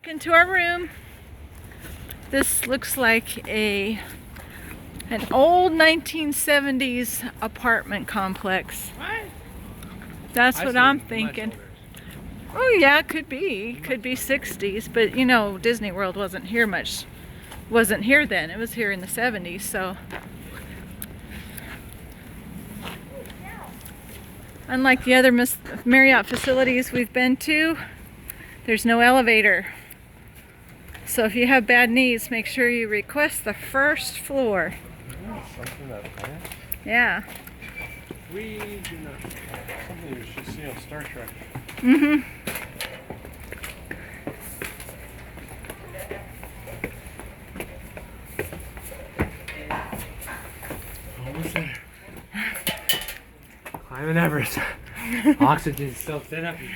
Into our room. This looks like an old 1970s apartment complex. What? That's what I'm thinking. Oh yeah, could be 60s, but you know Disney World wasn't here then. It was here in the 70s, so unlike the other Marriott facilities we've been to, there's no elevator. So if you have bad knees, make sure you request the first floor. Yeah. We do not. Something you should see on Star Trek. Mm-hmm. Almost there. Climbing Everest. Oxygen's still thin up here.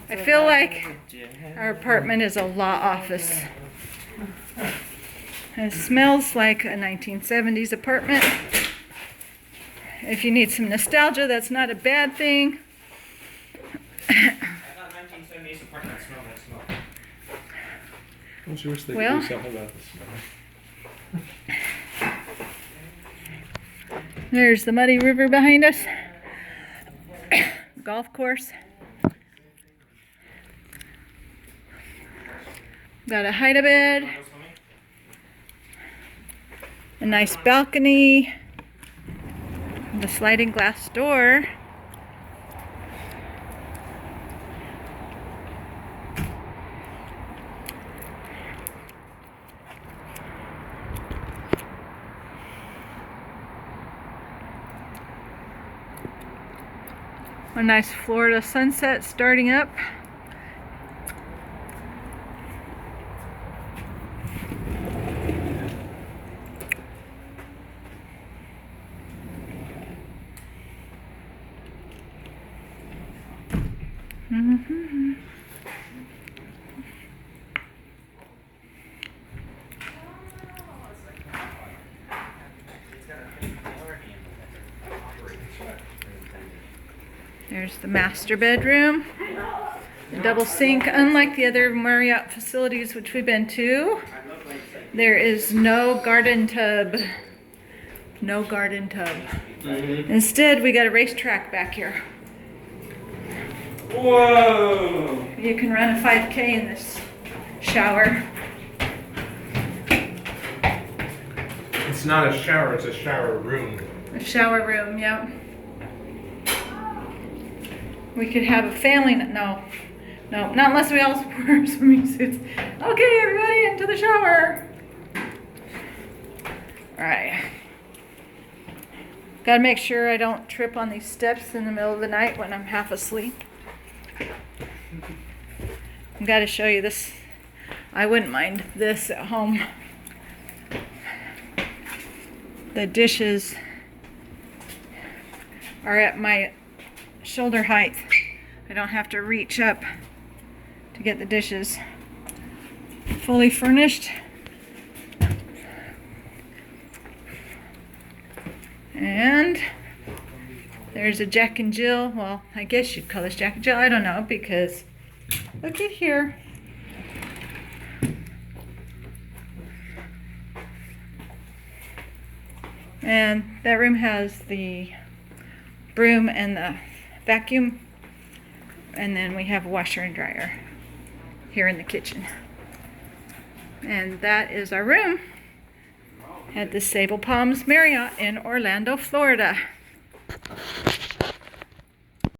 I feel like our apartment is a law office. It smells like a 1970s apartment. If you need some nostalgia, that's not a bad thing. I thought 1970s apartments smell like smoke. Don't you wish they Well, could do something about this? There's the muddy river behind us. Golf course. Got a hide-a-bed. A nice balcony. The sliding glass door. A nice Florida sunset starting up. Mm-hmm. There's the master bedroom. The double sink. Unlike the other Marriott facilities which we've been to, there is no garden tub. No garden tub. Instead, we got a racetrack back here. Whoa! You can run a 5K in this shower. It's not a shower, it's a shower room. A shower room, yeah. We could have a family, no, not unless we all wear swimming suits. Okay, everybody, into the shower. All right. Gotta make sure I don't trip on these steps in the middle of the night when I'm half asleep. I've got to show you this. I wouldn't mind this at home. The dishes are at my shoulder height. I don't have to reach up to get the dishes. Fully furnished. And there's a Jack and Jill. Well, I guess you'd call this Jack and Jill. I don't know, because look at here. And that room has the broom and the vacuum. And then we have a washer and dryer here in the kitchen. And that is our room at the Sabal Palms Marriott in Orlando, Florida.